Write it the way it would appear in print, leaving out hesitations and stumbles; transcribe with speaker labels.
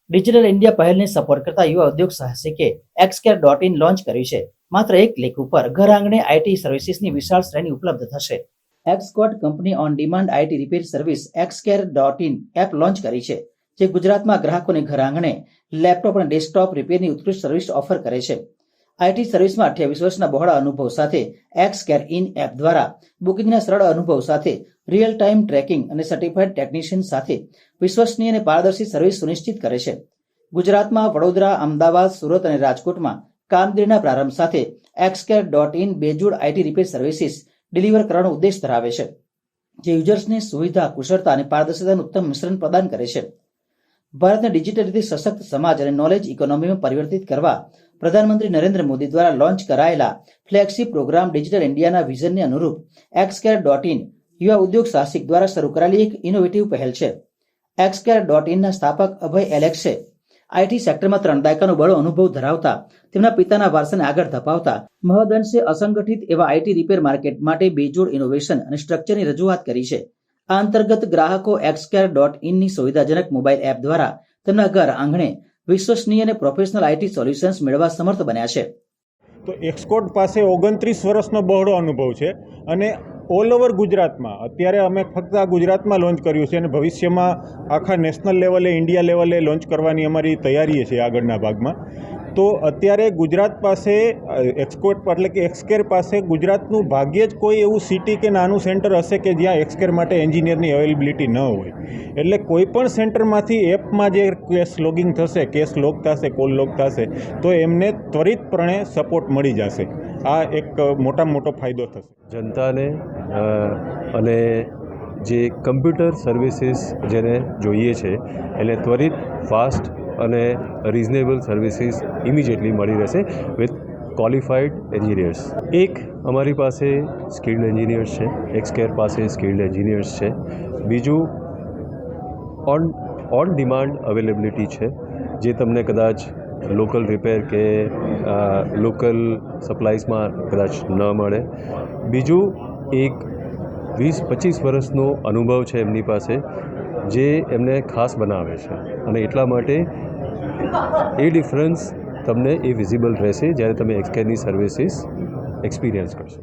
Speaker 1: Digital India પહેલને support કરતા યુવા ઉદ્યોગ સાહસિકે xcare.in લોન્ચ કર્યું છે। માત્ર એક ક્લિક ઉપર ઘર આંગણે આઈટી સર્વિસીસની વિશાળ શ્રેણી ઉપલબ્ધ થશે। એક્સકોટ company on demand IT repair service xcare.in app launch કરી છે, જે ગુજરાતમાં ગ્રાહકોને ઘર આંગણે લેપટોપ અને ડેસ્કટોપ રિપેરની ઉત્કૃષ્ટ સર્વિસ ઓફર કરે છે। આઈટી સર્વિસમાં 28 વર્ષના બહોળા અનુભવ સાથે xcare.in એપ દ્વારા બુકિંગના સરળ અનુભવ સાથે રિયલ ટાઈમ ટ્રેકિંગ અને સર્ટિફાઈડ ટેકનિશિયન સાથે વિશ્વસનીય અને પારદર્શી સર્વિસ સુનિશ્ચિત કરે છે। ગુજરાતમાં વડોદરા, અમદાવાદ, સુરત અને રાજકોટમાં કામગીરીના પ્રારંભ સાથે xcare.in બેજોડ આઈટી રિપેર સર્વિસીસ ડિલિવર કરવાનો ઉદ્દેશ ધરાવે છે, જે યુઝર્સને સુવિધા, કુશળતા અને પારદર્શિતાનું ઉત્તમ મિશ્રણ પ્રદાન કરે છે। ભારતને ડિજિટલ રીતે સશક્ત સમાજ અને નોલેજ ઇકોનોમીમાં પરિવર્તિત કરવા પ્રધાનમંત્રી નરેન્દ્ર મોદી દ્વારા લોન્ચ કરાયેલા ફ્લેગશિપ પ્રોગ્રામ ડિજિટલ ઇન્ડિયાના વિઝનને અનુરૂપ xcare.in યુવા ઉદ્યોગ સાહસિક દ્વારા શરૂ કરાયેલી એક ઇનોવેટિવ પહેલ છે। xcare.in ના સ્થાપક અભય એલેક્સે આઈટી સેક્ટરમાં 3 દાયકાનો બળો અનુભવ ધરાવતા તેમના પિતાના વારસાને આગળ ધપાવતા મહદઅંશે અસંગઠિત એવા આઈટી રિપેર માર્કેટ માટે બેજોડ ઇનોવેશન અને સ્ટ્રક્ચરની રજૂઆત કરી છે। આ અંતર્ગત ગ્રાહકો xcare.in ની સુવિધાજનક મોબાઈલ એપ દ્વારા તેમના ઘર આંગણે વિશ્વસનીય અને પ્રોફેશનલ આઈટી સોલ્યુશન્સ મેળવવા સમર્થ બન્યા છે।
Speaker 2: તો એક્સકોટ પાસે 29 વર્ષનો બહોળો અનુભવ છે અને ઓલ ઓવર ગુજરાતમાં અત્યારે અમે ફક્ત આ ગુજરાતમાં લોન્ચ કર્યું છે અને ભવિષ્યમાં આખા નેશનલ લેવલે, ઇન્ડિયા લેવલે લોન્ચ કરવાની અમારી તૈયારી છે આગળના ભાગમાં। તો અત્યારે ગુજરાત પાસે એક્સકોટ એટલે કે xcare પાસે ગુજરાતનું ભાગ્યે જ કોઈ એવું સિટી કે નાનું સેન્ટર હશે કે જ્યાં xcare માટે એન્જિનિયરની અવેલેબિલિટી ન હોય। એટલે કોઈ પણ સેન્ટરમાંથી એપમાં જે કેસ લોગિંગ થશે, કેસ લોગ થશે, કોલ લોગ થશે, તો એમને ત્વરિતપણે સપોર્ટ મળી જશે। આ એક મોટામાં મોટો ફાયદો થશે
Speaker 3: જનતાને અને જે કમ્પ્યુટર સર્વિસીસ જેને જોઈએ છે એને ત્વરિત, ફાસ્ટ અને રિઝનેબલ સર્વિસીસ ઇમિડિયેટલી મળી રહેશે વિથ ક્વોલિફાઈડ એન્જિનિયર્સ। એક અમારી પાસે સ્કિલ્ડ એન્જિનિયર્સ છે, xcare પાસે સ્કિલ્ડ એન્જિનિયર્સ છે। બીજું ઓન ડિમાન્ડ અવેલેબિલિટી છે, જે તમને કદાચ લોકલ રિપેર કે લોકલ સપ્લાઈઝમાં કદાચ ન મળે। બીજું એક 20-25 વર્ષનો અનુભવ છે એમની પાસે, જે એમને ખાસ બનાવે છે અને એટલા માટે એ ડિફરન્સ તમને એ વિઝિબલ રહેશે જ્યારે તમે xcareની સર્વિસીસ એક્સપિરિયન્સ કરશો।